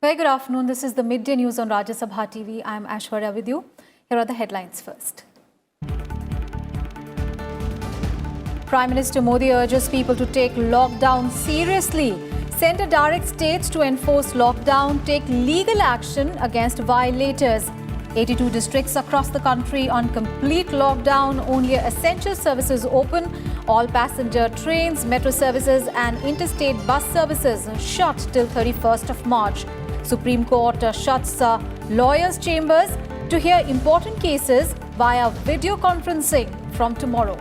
Very good afternoon. This is the midday news on Rajya Sabha TV. I am Ashwarya with you. Here are the headlines first. Prime Minister Modi urges people to take lockdown seriously. Center directs states to enforce lockdown, take legal action against violators. 82 districts across the country on complete lockdown. Only essential services open. All passenger trains, metro services and interstate bus services shut till 31st of March. Supreme Court shuts lawyers' chambers to hear important cases via video conferencing from tomorrow.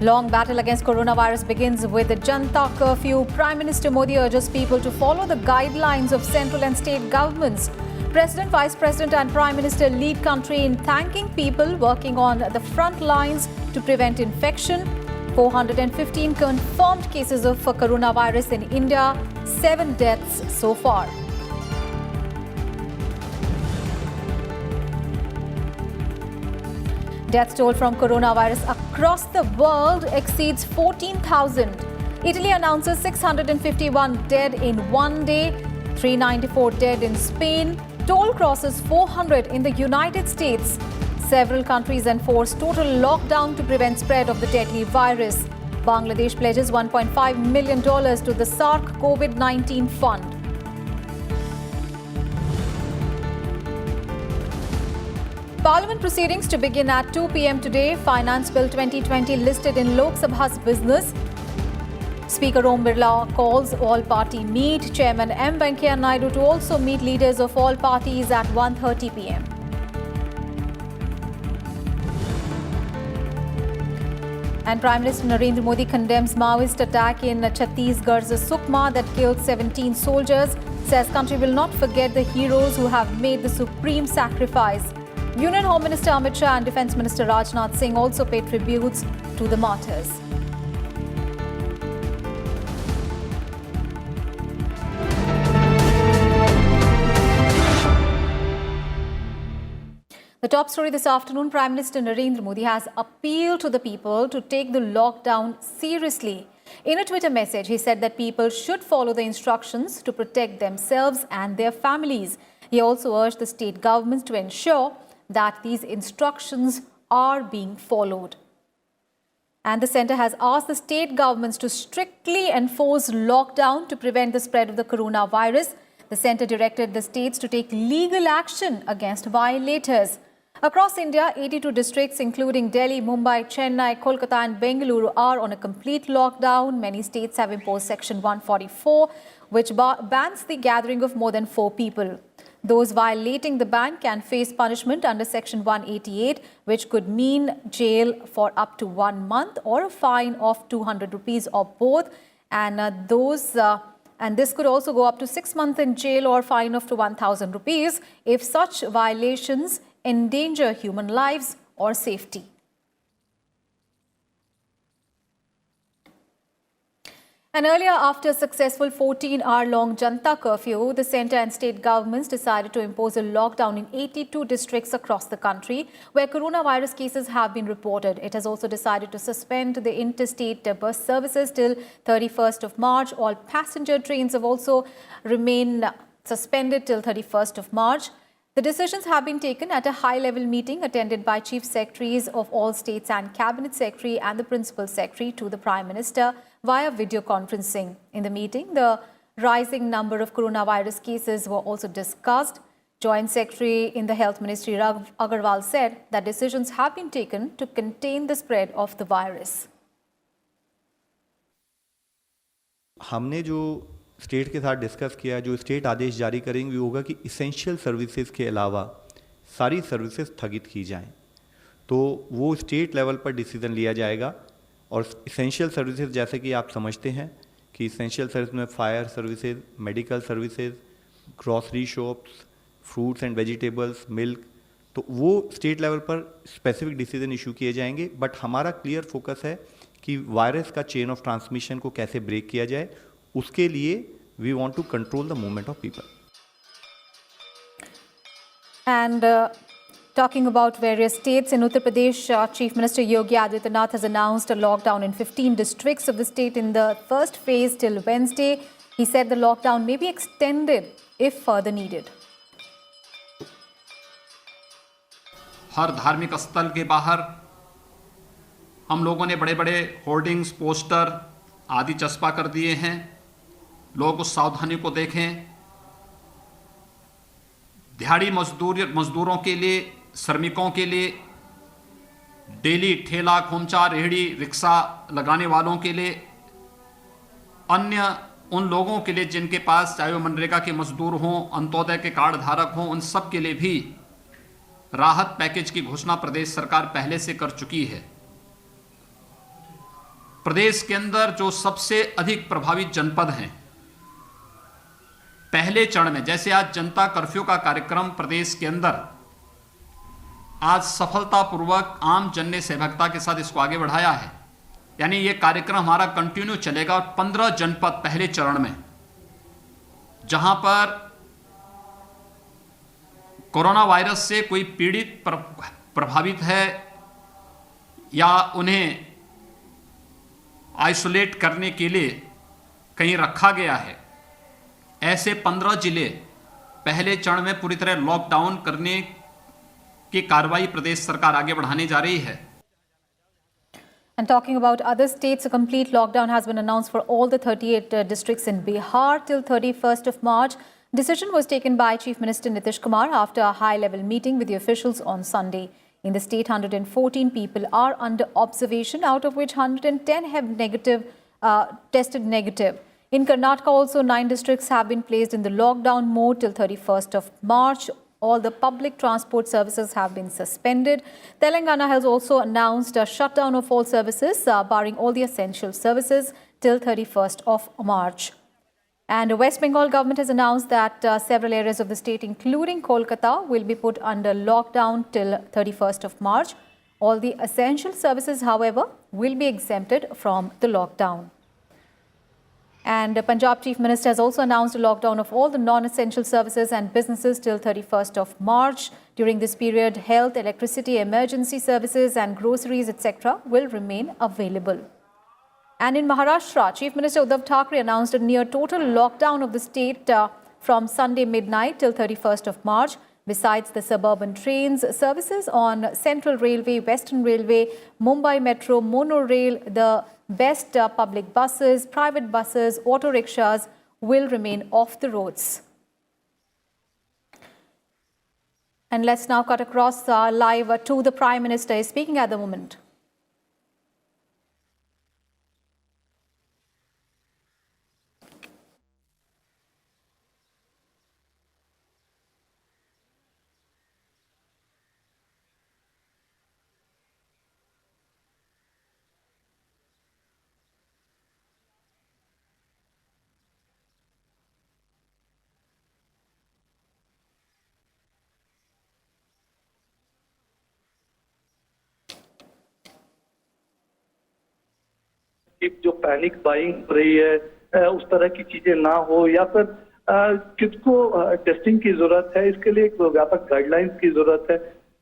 Long battle against coronavirus begins with the Janta curfew. Prime Minister Modi urges people to follow the guidelines of central and state governments. President, Vice President and Prime Minister lead country in thanking people working on the front lines to prevent infection. 415 confirmed cases of coronavirus in India, 7 deaths so far. Death toll from coronavirus across the world exceeds 14,000. Italy announces 651 dead in one day, 394 dead in Spain. Toll crosses 400 in the United States. Several countries enforce total lockdown to prevent spread of the deadly virus. Bangladesh pledges $1.5 million to the SARC COVID-19 fund. Parliament proceedings to begin at 2 p.m. today. Finance Bill 2020 listed in Lok Sabha's business. Speaker Om Birla calls all-party meet. Chairman M. Venkaiah Naidu to also meet leaders of all parties at 1:30 p.m. And Prime Minister Narendra Modi condemns Maoist attack in Chhattisgarh's Sukma that killed 17 soldiers. Says country will not forget the heroes who have made the supreme sacrifice. Union Home Minister Amit Shah and Defence Minister Rajnath Singh also paid tributes to the martyrs. The top story this afternoon, Prime Minister Narendra Modi has appealed to the people to take the lockdown seriously. In a Twitter message, he said that people should follow the instructions to protect themselves and their families. He also urged the state governments to ensure that these instructions are being followed. And the centre has asked the state governments to strictly enforce lockdown to prevent the spread of the coronavirus. The centre directed the states to take legal action against violators. Across India, 82 districts including Delhi, Mumbai, Chennai, Kolkata and Bengaluru are on a complete lockdown. Many states have imposed Section 144, which bans the gathering of more than 4 people. Those violating the ban can face punishment under Section 188, which could mean jail for up to 1 month or a fine of 200 rupees or both. And this could also go up to 6 months in jail or fine of 1,000 rupees if such violations endanger human lives or safety. And earlier, after a successful 14-hour-long Janta curfew, the centre and state governments decided to impose a lockdown in 82 districts across the country where coronavirus cases have been reported. It has also decided to suspend the interstate bus services till 31st of March. All passenger trains have also remained suspended till 31st of March. The decisions have been taken at a high-level meeting attended by Chief Secretaries of all states and Cabinet Secretary and the Principal Secretary to the Prime Minister via video conferencing. In the meeting, the rising number of coronavirus cases were also discussed. Joint Secretary in the Health Ministry, Raghav Agarwal, said that decisions have been taken to contain the spread of the virus. हमने जो state के साथ discuss किया, जो state आदेश जारी करेंगे वो होगा कि इसेंशियल सर्विसेज के अलावा सारी सर्विसेज स्थगित की जाएं। तो वो स्टेट लेवल पर डिसीजन लिया जाएगा। और इसेंशियल सर्विसेज जैसे कि आप समझते हैं कि इसेंशियल सर्विस में fire services, medical services, grocery shops, fruits and vegetables, milk, तो वो स्टेट लेवल पर स्पेसिफिक डिसीजन इशू किए जाएंगे। बट हमारा क्लियर फोकस है कि वायरस का चेन ऑफ ट्रांसमिशन को कैसे ब्रेक किया जाए, उसके लिए we want to control the movement of people. And Talking about various states in Uttar Pradesh, Chief Minister Yogi Adityanath has announced a lockdown in 15 districts of the state in the first phase till Wednesday. He said the lockdown may be extended if further needed. हर धार्मिक स्थल के बाहर हम लोगों ने बड़े बड़े hoardings, poster आदि चस्पा कर दिए हैं। लोग उस सावधानी को देखें। दिहाड़ी मजदूरों के लिए, श्रमिकों के लिए, डेली ठेला, खोमचा, रेहड़ी, रिक्शा लगाने वालों के लिए, अन्य उन लोगों के लिए जिनके पास चाहे वो मनरेगा के मजदूर हों, अंत्योदय के कार्ड धारक हों, उन सब के लिए भी राहत पैकेज की घोषणा प्रदेश सरकार पहले से कर चुकी है। प्रदेश के अंदर जो सबसे अधिक प्रभावित जनपद हैं, पहले चरण में, जैसे आज जनता कर्फ्यू का कार्यक्रम प्रदेश के अंदर आज सफलतापूर्वक आम जन ने सहभागिता के साथ इसको आगे बढ़ाया है, यानी ये कार्यक्रम हमारा कंटिन्यू चलेगा। और 15 जनपद पहले चरण में जहां पर कोरोना वायरस से कोई पीड़ित प्रभावित है या उन्हें आइसोलेट करने के लिए कहीं रखा गया है, ऐसे 15 जिले पहले चरण में पूरी तरह लॉकडाउन करने की कार्रवाई प्रदेश सरकार आगे बढ़ाने जा रही है। And talking about other states, a complete lockdown has been announced for all the 38 districts in Bihar till 31st of March. Decision was taken by Chief Minister Nitish Kumar after a high-level meeting with the officials on Sunday. In the state, 114 people are under observation, out of which 110 have tested negative. In Karnataka, also 9 districts have been placed in the lockdown mode till 31st of March. All the public transport services have been suspended. Telangana has also announced a shutdown of all services, barring all the essential services, till 31st of March. And the West Bengal government has announced that several areas of the state, including Kolkata, will be put under lockdown till 31st of March. All the essential services, however, will be exempted from the lockdown. And the Punjab Chief Minister has also announced a lockdown of all the non-essential services and businesses till 31st of March. During this period, health, electricity, emergency services and groceries, etc. will remain available. And in Maharashtra, Chief Minister Uddhav Thackeray announced a near total lockdown of the state from Sunday midnight till 31st of March. Besides the suburban trains, services on Central Railway, Western Railway, Mumbai Metro, Monorail, the best public buses, private buses, auto rickshaws will remain off the roads. And let's now cut across live to the Prime Minister. He's speaking at the moment. जो panic buying हो रही है उस तरह की चीजें ना हो, या फिर किसको टेस्टिंग की जरूरत है, इसके लिए एक व्यापक गाइडलाइंस की जरूरत है।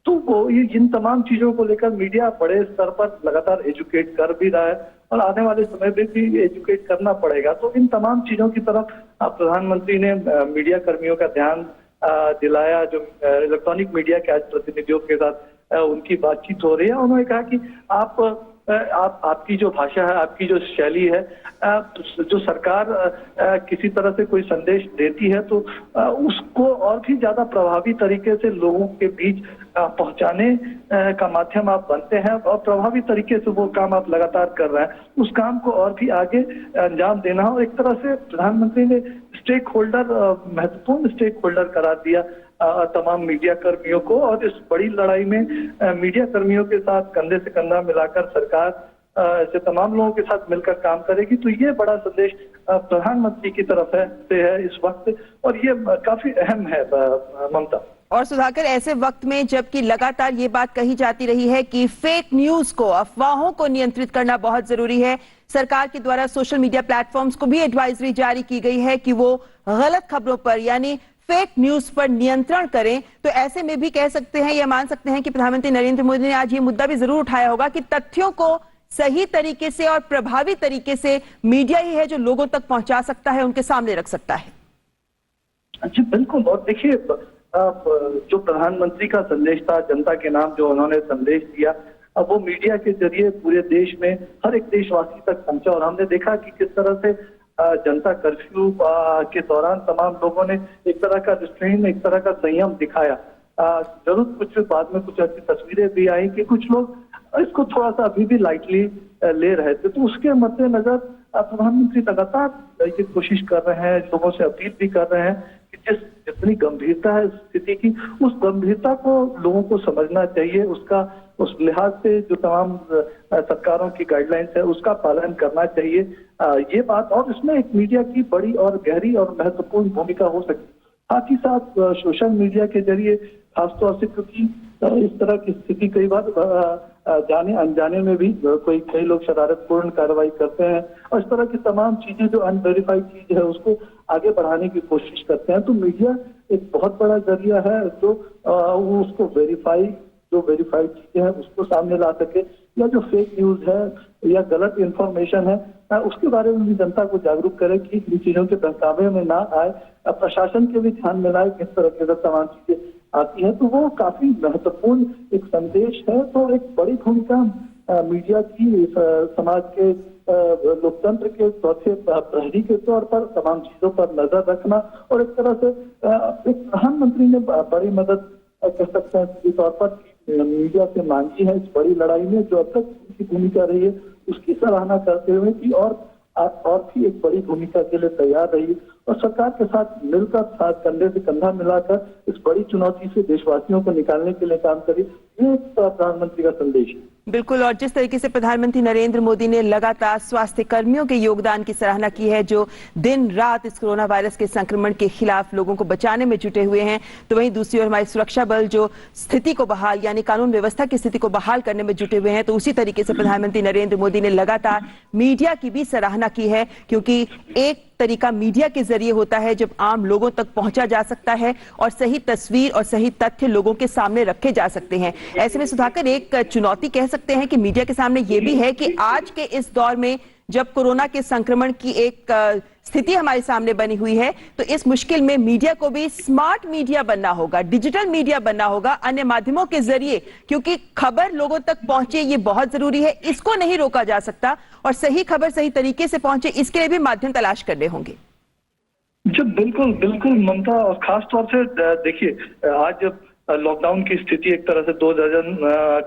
तो वो ये इन तमाम चीजों को लेकर मीडिया बड़े स्तर पर लगातार एजुकेट कर भी रहा है और आने वाले समय में भी एजुकेट करना पड़ेगा। तो इन तमाम चीजों की तरफ प्रधानमंत्री ने मीडिया कर्मियों का ध्यान दिलाया। जो इलेक्ट्रॉनिक मीडिया के आज प्रतिनिधियों के साथ उनकी बातचीत हो रही है, उन्होंने कहा कि आपकी जो भाषा है, आपकी जो शैली है, जो सरकार किसी तरह से कोई संदेश देती है तो उसको और भी ज्यादा प्रभावी तरीके से लोगों के बीच पहुंचाने का माध्यम आप बनते हैं और प्रभावी तरीके से वो काम आप लगातार कर रहे हैं। उस काम को और भी आगे अंजाम देना और एक तरह से प्रधानमंत्री ने स्टेक होल्डर, महत्वपूर्ण स्टेक होल्डर करार दिया तमाम मीडिया कर्मियों को, और इस बड़ी लड़ाई में मीडिया कर्मियों के साथ कंधे से कंधा मिलाकर सरकार से तमाम लोगों के साथ मिलकर काम करेगी। तो ये बड़ा संदेश प्रधानमंत्री की तरफ से है इस वक्त, और ये काफी अहम है ममता। और सुधाकर, ऐसे वक्त में जबकि लगातार ये बात कही जाती रही है कि फेक न्यूज को, अफवाहों को नियंत्रित करना बहुत जरूरी है, सरकार के द्वारा सोशल मीडिया प्लेटफॉर्म्स को भी एडवाइजरी जारी की गई है कि वो गलत खबरों पर यानी फेक न्यूज पर नियंत्रण करें। तो ऐसे में भी कह सकते हैं या मान सकते हैं कि प्रधानमंत्री नरेंद्र मोदी ने आज ये मुद्दा भी जरूर उठाया होगा कि तथ्यों को सही तरीके से और प्रभावी तरीके से मीडिया ही है जो लोगों तक पहुंचा सकता है, उनके सामने रख सकता है। जी बिल्कुल। और देखिए, जो प्रधानमंत्री का संदेश था, जनता के नाम जो उन्होंने संदेश दिया, अब वो मीडिया के जरिए पूरे देश में हर एक देशवासी तक पहुंचा। और हमने देखा कि किस तरह से जनता कर्फ्यू के दौरान तमाम लोगों ने एक तरह का रिस्ट्रेन, एक तरह का संयम दिखाया। जरूर कुछ बाद में कुछ ऐसी तस्वीरें भी आई कि कुछ लोग इसको थोड़ा सा अभी भी लाइटली ले रहे थे। तो उसके मद्देनजर प्रधानमंत्री लगातार ये कोशिश कर रहे हैं, लोगों से अपील भी कर रहे हैं कि जितनी गंभीरता है स्थिति की, उस गंभीरता को लोगों को समझना चाहिए। उसका उस लिहाज से जो तमाम सरकारों की गाइडलाइंस है उसका पालन करना चाहिए। ये बात, और इसमें एक मीडिया की बड़ी और गहरी और महत्वपूर्ण भूमिका हो सकती है। साथ ही साथ सोशल मीडिया के जरिए खासतौर से, क्योंकि इस तरह की स्थिति कई बार जाने अनजाने में भी कई लोग शरारतपूर्ण कार्रवाई करते हैं और इस तरह की तमाम चीजें जो अनवेरीफाइड चीज है उसको आगे बढ़ाने की कोशिश करते हैं। तो मीडिया एक बहुत बड़ा जरिया है जो उसको वेरीफाइड चीजें हैं उसको सामने ला सके, या जो फेक न्यूज है या गलत इंफॉर्मेशन है उसके बारे में भी जनता को जागरूक करे कि इन चीजों के बहकावे में ना आए। प्रशासन के भी ध्यान में लाए किस तरह की तमाम चीजें आती है। तो वो काफी महत्वपूर्ण एक संदेश है। तो एक बड़ी भूमिका मीडिया की समाज के लोकतंत्र के चौथे प्रहरी के तौर पर तमाम चीजों पर नजर रखना, और एक तरह से एक प्रधानमंत्री ने बड़ी मदद कर सकते हैं इस तौर पर मीडिया से मांगी है इस बड़ी लड़ाई में, जो अब तक उनकी भूमिका रही है उसकी सराहना करते हुए कि और भी एक बड़ी भूमिका के लिए तैयार रही और सरकार के साथ मिलकर, साथ कंधे से कंधा मिलाकर इस बड़ी चुनौती से देशवासियों को निकालने के लिए काम करी। ये प्रधानमंत्री का संदेश है। बिल्कुल। और जिस तरीके से प्रधानमंत्री नरेंद्र मोदी ने लगातार स्वास्थ्य कर्मियों के योगदान की सराहना की है जो दिन रात इस कोरोना वायरस के संक्रमण के खिलाफ लोगों को बचाने में जुटे हुए हैं, तो वहीं दूसरी ओर हमारे सुरक्षा बल जो स्थिति को बहाल यानी कानून व्यवस्था की स्थिति को बहाल करने में जुटे हुए हैं, तो उसी तरीके से प्रधानमंत्री नरेंद्र मोदी ने लगातार मीडिया की भी सराहना की है, क्योंकि एक तरीका मीडिया के जरिए होता है जब आम लोगों तक पहुंचा जा सकता है और सही तस्वीर और सही तथ्य लोगों के सामने रखे जा सकते हैं। ऐसे में सुधाकर एक चुनौती कह सकते हैं कि मीडिया के सामने ये भी है कि आज के इस दौर में जब कोरोना के संक्रमण की एक स्थिति हमारे सामने बनी हुई है, तो इस मुश्किल में मीडिया को भी स्मार्ट मीडिया बनना होगा, डिजिटल मीडिया बनना होगा, अन्य माध्यमों के जरिए, क्योंकि खबर लोगों तक पहुंचे ये बहुत जरूरी है, इसको नहीं रोका जा सकता और सही खबर सही तरीके से पहुंचे इसके लिए भी माध्यम तलाश करने होंगे। जी बिल्कुल बिल्कुल ममता। और खास तौर से देखिए, आज जब लॉकडाउन की स्थिति एक तरह से 2 दर्जन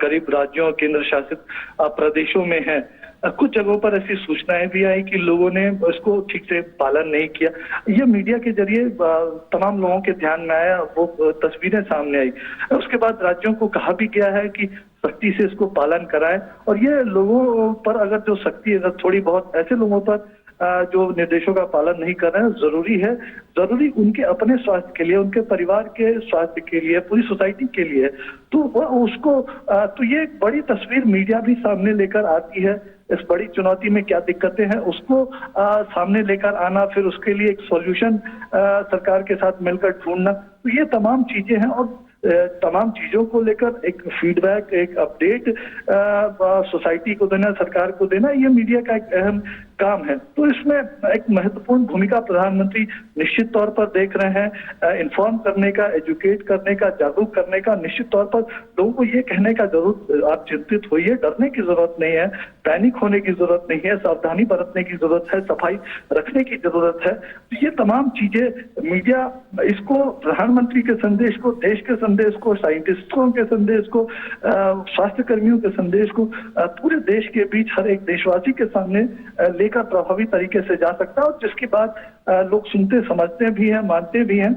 करीब राज्यों और केंद्र शासित प्रदेशों में है, कुछ जगहों पर ऐसी सूचनाएं भी आई कि लोगों ने इसको ठीक से पालन नहीं किया। ये मीडिया के जरिए तमाम लोगों के ध्यान में आया, वो तस्वीरें सामने आई। उसके बाद राज्यों को कहा भी गया है कि सख्ती से इसको पालन कराएं, और ये लोगों पर अगर जो सख्ती अगर थोड़ी बहुत ऐसे लोगों पर जो निर्देशों का पालन नहीं कर रहे हैं, जरूरी उनके अपने स्वास्थ्य के लिए, उनके परिवार के स्वास्थ्य के लिए, पूरी सोसाइटी के लिए, तो वह उसको तो ये एक बड़ी तस्वीर मीडिया भी सामने लेकर आती है। इस बड़ी चुनौती में क्या दिक्कतें हैं उसको सामने लेकर आना, फिर उसके लिए एक सॉल्यूशन सरकार के साथ मिलकर ढूंढना, तो ये तमाम चीजें हैं। और तमाम चीजों को लेकर एक फीडबैक, एक अपडेट सोसाइटी को देना, सरकार को देना, ये मीडिया का एक अहम काम है। तो इसमें एक महत्वपूर्ण भूमिका प्रधानमंत्री निश्चित तौर पर देख रहे हैं, इन्फॉर्म करने का, एजुकेट करने का, जागरूक करने का। निश्चित तौर पर लोगों को ये कहने का जरूर आप चिंतित होइए, डरने की जरूरत नहीं है, पैनिक होने की जरूरत नहीं है, सावधानी बरतने की जरूरत है, सफाई रखने की जरूरत है। तो ये तमाम चीजें मीडिया इसको, प्रधानमंत्री के संदेश को, देश के संदेश को, साइंटिस्टों के संदेश को, स्वास्थ्य कर्मियों के संदेश को पूरे देश के बीच हर एक देशवासी के सामने लेकर प्रभावी तरीके से जा सकता है, और जिसकी बात लोग सुनते समझते भी हैं, मानते भी हैं।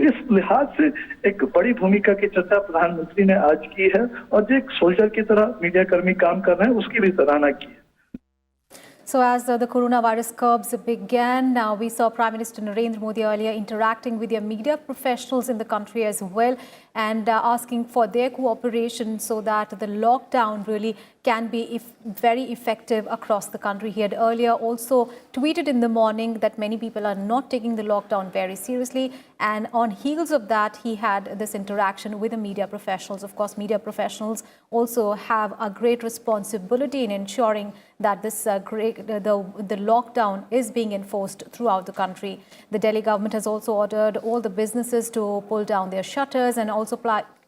इस लिहाज से एक बड़ी भूमिका की चर्चा प्रधानमंत्री ने आज की है, और जो एक सोल्जर की तरह मीडिया कर्मी काम कर रहे हैं उसकी भी सराहना की है। So as the coronavirus curbs began, now we saw Prime Minister Narendra Modi earlier interacting with the media professionals in the country as well. and asking for their cooperation so that the lockdown really can be very effective across the country. He had earlier also tweeted in the morning that many people are not taking the lockdown very seriously, and on heels of that he had this interaction with the media professionals. Of course, media professionals also have a great responsibility in ensuring that this the lockdown is being enforced throughout the country. The Delhi government has also ordered all the businesses to pull down their shutters and also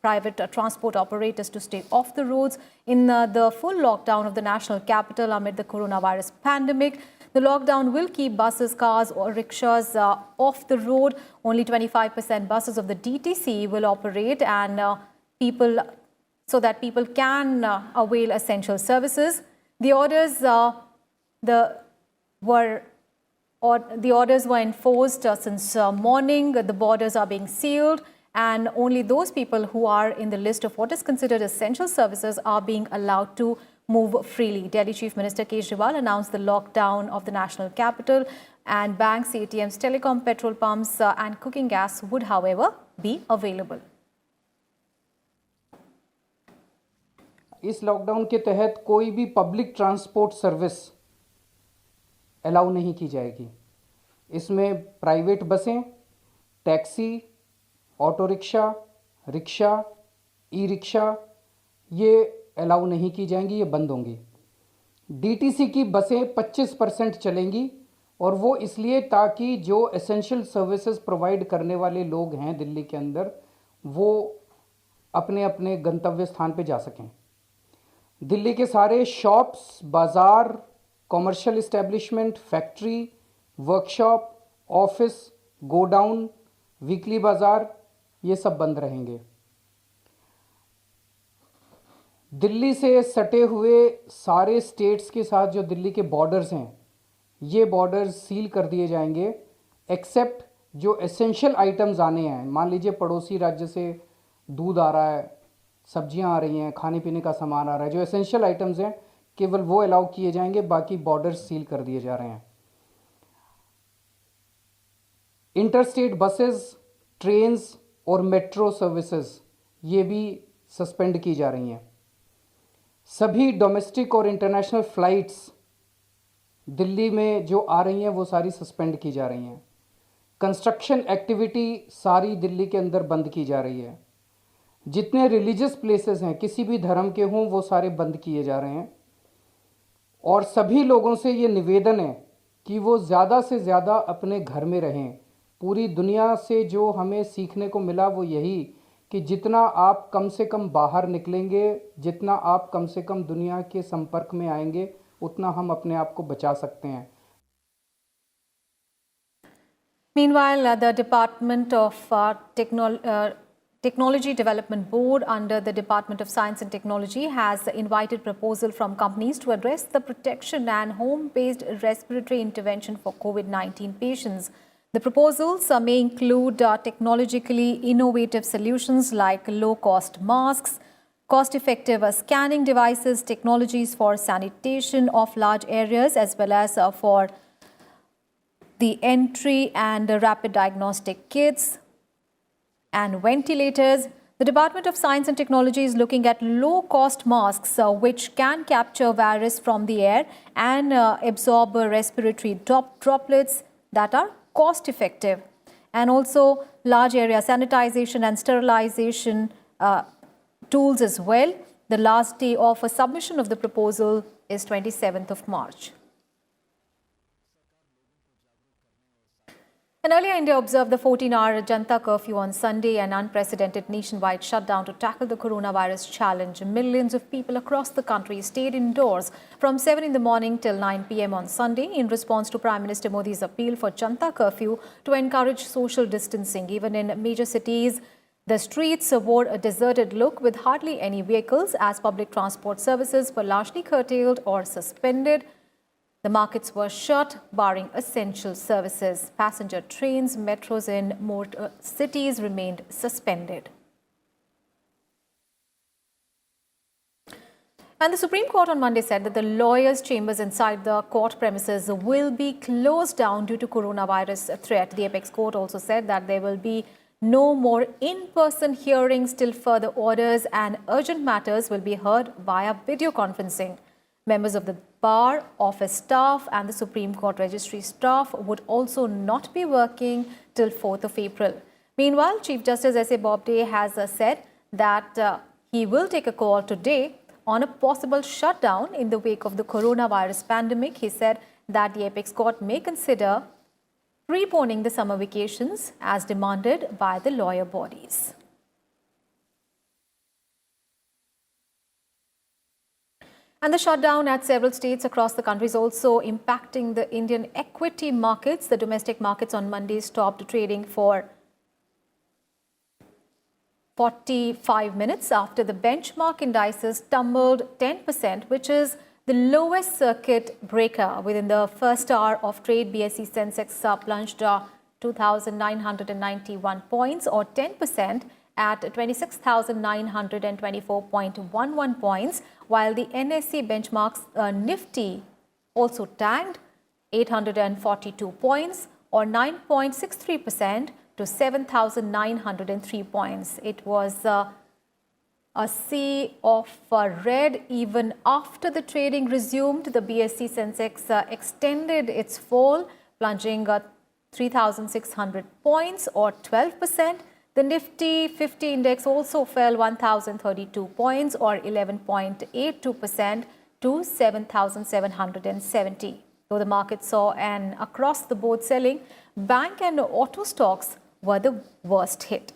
private transport operators to stay off the roads in the full lockdown of the national capital amid the coronavirus pandemic. The lockdown will keep buses, cars or rickshaws off the road. Only 25% buses of the DTC will operate, and so that people can avail essential services. The orders were enforced since morning. The borders are being sealed, and only those people who are in the list of what is considered essential services are being allowed to move freely. Delhi Chief Minister Kejriwal announced the lockdown of the national capital, and banks, ATMs, telecom, petrol pumps and cooking gas would, however, be available. इस lockdown के तहत कोई भी public transport service allow नहीं की जाएगी। इसमें private बसें, taxi, auto rickshaw, rickshaw, e rickshaw ये अलाउ नहीं की जाएंगी, ये बंद होंगी। डीटीसी की बसें 25% चलेंगी, और वो इसलिए ताकि जो एसेंशियल सर्विसेज प्रोवाइड करने वाले लोग हैं दिल्ली के अंदर वो अपने अपने गंतव्य स्थान पे जा सकें। दिल्ली के सारे शॉप्स, बाज़ार, commercial establishment, factory, workshop, office, godown, weekly बाज़ार ये सब बंद रहेंगे। दिल्ली से सटे हुए सारे स्टेट्स के साथ जो दिल्ली के बॉर्डर्स हैं ये बॉर्डर्स सील कर दिए जाएंगे, एक्सेप्ट जो एसेंशियल आइटम्स आने हैं। मान लीजिए पड़ोसी राज्य से दूध आ रहा है, सब्जियां आ रही हैं, खाने पीने का सामान आ रहा है, जो एसेंशियल आइटम्स हैं केवल वो अलाउ किए जाएंगे, बाकी बॉर्डर्स सील कर दिए जा रहे हैं। इंटरस्टेट बसेस, ट्रेन्स और मेट्रो सर्विसेज ये भी सस्पेंड की जा रही हैं। सभी डोमेस्टिक और इंटरनेशनल फ्लाइट्स दिल्ली में जो आ रही हैं वो सारी सस्पेंड की जा रही हैं। कंस्ट्रक्शन एक्टिविटी सारी दिल्ली के अंदर बंद की जा रही है। जितने रिलीजियस प्लेसेस हैं किसी भी धर्म के हों वो सारे बंद किए जा रहे हैं, और सभी लोगों से ये निवेदन है कि वो ज़्यादा से ज़्यादा अपने घर में रहें। पूरी दुनिया से जो हमें सीखने को मिला वो यही कि जितना आप कम से कम बाहर निकलेंगे, जितना आप कम से कम दुनिया के संपर्क में आएंगे, उतना हम अपने आप को बचा सकते हैं। Meanwhile, the Department of Technology Development Board under the Department of Science and Technology has invited proposal from companies to address the protection and home-based respiratory intervention for COVID-19 patients. The proposals may include technologically innovative solutions like low-cost masks, cost-effective scanning devices, technologies for sanitation of large areas, as well as for the entry and rapid diagnostic kits and ventilators. The Department of Science and Technology is looking at low-cost masks which can capture virus from the air and absorb respiratory droplets that are cost-effective, and also large area sanitization and sterilization tools as well. The last day of submission of the proposal is 27th of March. And earlier, India observed the 14-hour Janta curfew on Sunday, an unprecedented nationwide shutdown to tackle the coronavirus challenge. Millions of people across the country stayed indoors from 7 in the morning till 9 p.m. on Sunday in response to Prime Minister Modi's appeal for Janta curfew to encourage social distancing. Even in major cities, the streets wore a deserted look with hardly any vehicles as public transport services were largely curtailed or suspended. The markets were shut, barring essential services. Passenger trains, metros in more cities remained suspended. And the Supreme Court on Monday said that the lawyers' chambers inside the court premises will be closed down due to coronavirus threat. The Apex Court also said that there will be No more in-person hearings till further orders, and urgent matters will be heard via video conferencing. Members of the bar, office staff and the Supreme Court registry staff would also not be working till 4th of April. Meanwhile, Chief Justice S.A. Bobde has said that he will take a call today on a possible shutdown in the wake of the coronavirus pandemic. He said that the Apex Court may consider preponing the summer vacations as demanded by the lawyer bodies. And the shutdown at several states across the country is also impacting the Indian equity markets. The domestic markets on Monday stopped trading for 45 minutes after the benchmark indices tumbled 10%, which is the lowest circuit breaker. Within the first hour of trade, BSE Sensex plunged 2,991 points or 10% at 26,924.11 points, while the NSE benchmarks Nifty also tanked 842 points or 9.63% to 7,903 points. It was a sea of red even after the trading resumed. The BSE Sensex extended its fall, plunging 3,600 points or 12%. The Nifty 50 index also fell 1,032 points or 11.82% to 7,770. Though the market saw an across-the-board selling, bank and auto stocks were the worst hit.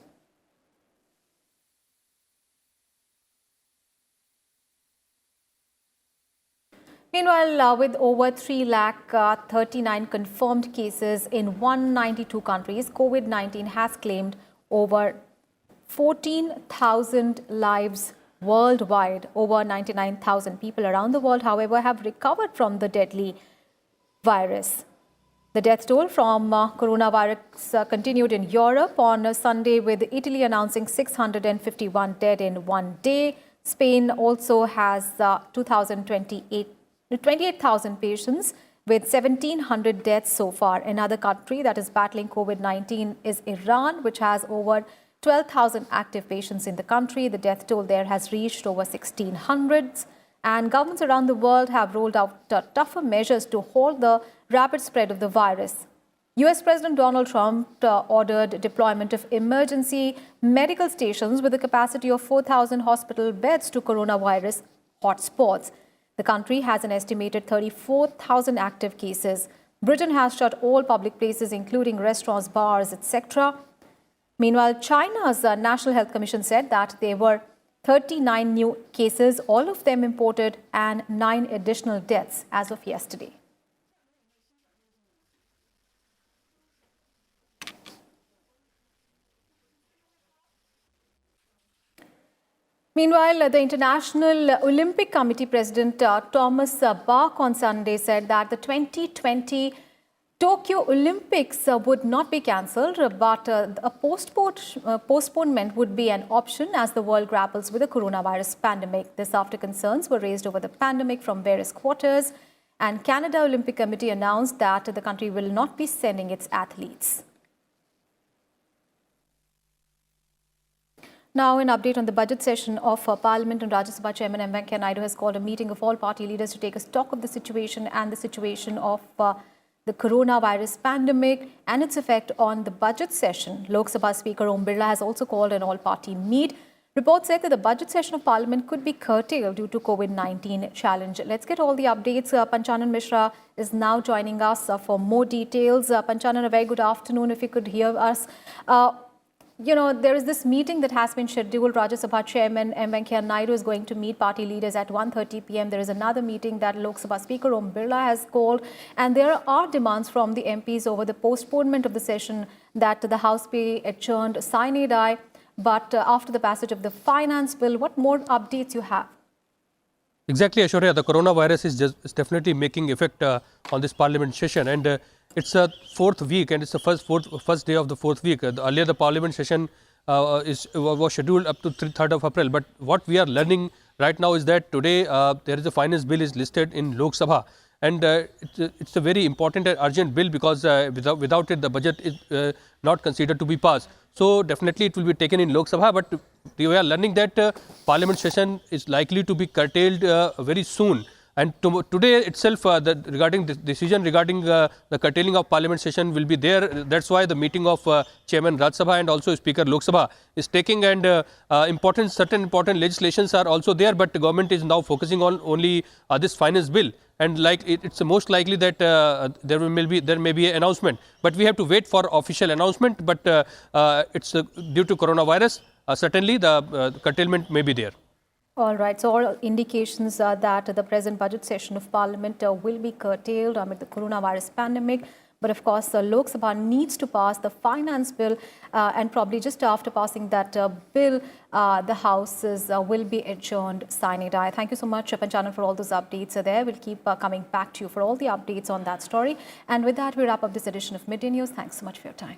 Meanwhile, with over 3,39,000 confirmed cases in 192 countries, COVID-19 has claimed over 14,000 lives worldwide. Over 99,000 people around the world, however, have recovered from the deadly virus. The death toll from coronavirus continued in Europe on Sunday, with Italy announcing 651 dead in one day. Spain also has 28,000 patients with 1,700 deaths so far. Another country that is battling COVID-19 is Iran, which has over 12,000 active patients in the country. The death toll there has reached over 1,600. And governments around the world have rolled out tougher measures to halt the rapid spread of the virus. US President Donald Trump ordered deployment of emergency medical stations with a capacity of 4,000 hospital beds to coronavirus hotspots. The country has an estimated 34,000 active cases. Britain has shut all public places, including restaurants, bars, etc. Meanwhile, China's National Health Commission said that there were 39 new cases, all of them imported, and 9 additional deaths as of yesterday. Meanwhile, the International Olympic Committee President Thomas Bach on Sunday said that the 2020 Tokyo Olympics would not be cancelled, but a postponement would be an option as the world grapples with the coronavirus pandemic. This after concerns were raised over the pandemic from various quarters, and Canada Olympic Committee announced that the country will not be sending its athletes. Now, an update on the budget session of Parliament, and Rajya Sabha Chairman M. Venkaiah Naidu has called a meeting of all party leaders to take a stock of the situation and the situation of the coronavirus pandemic and its effect on the budget session. Lok Sabha Speaker Om Birla has also called an all-party meet. Reports said that the budget session of Parliament could be curtailed due to COVID-19 challenge. Let's get all the updates. Panchanan Mishra is now joining us for more details. Panchanan, a very good afternoon. If you could hear us. There is this meeting that has been scheduled. Rajya Sabha Chairman M. Venkaiah Naidu is going to meet party leaders at 1:30 p.m. There is another meeting that Lok Sabha Speaker Om Birla has called. And there are demands from the MPs over the postponement of the session, that the House be adjourned sine die. But after the passage of the finance bill, what more updates you have? Exactly, Aishwarya. The coronavirus is definitely making effect on this parliament session, and it's a fourth week, and it's the first day of the fourth week. Earlier, the parliament session was scheduled up to 3rd of April. But what we are learning right now is that today there is a finance bill is listed in Lok Sabha, and it's a very important and urgent bill, because without it the budget is not considered to be passed. So definitely it will be taken in Lok Sabha, but we are learning that Parliament session is likely to be curtailed very soon. And today itself, regarding the decision regarding the curtailing of Parliament session will be there. That's why the meeting of Chairman Raj Sabha and also Speaker Lok Sabha is taking, and certain important legislations are also there. But the government is now focusing on only this finance bill, and it's most likely that there may be an announcement. But we have to wait for official announcement. But it's due to coronavirus. Certainly the curtailment may be there. All right. So all indications are that the present budget session of Parliament will be curtailed amid the coronavirus pandemic. But of course, Lok Sabha needs to pass the finance bill, and probably just after passing that bill, the houses will be adjourned sine die. Thank you so much, Panchanan, for all those updates there. We'll keep coming back to you for all the updates on that story. And with that, we wrap up this edition of Midday News. Thanks so much for your time.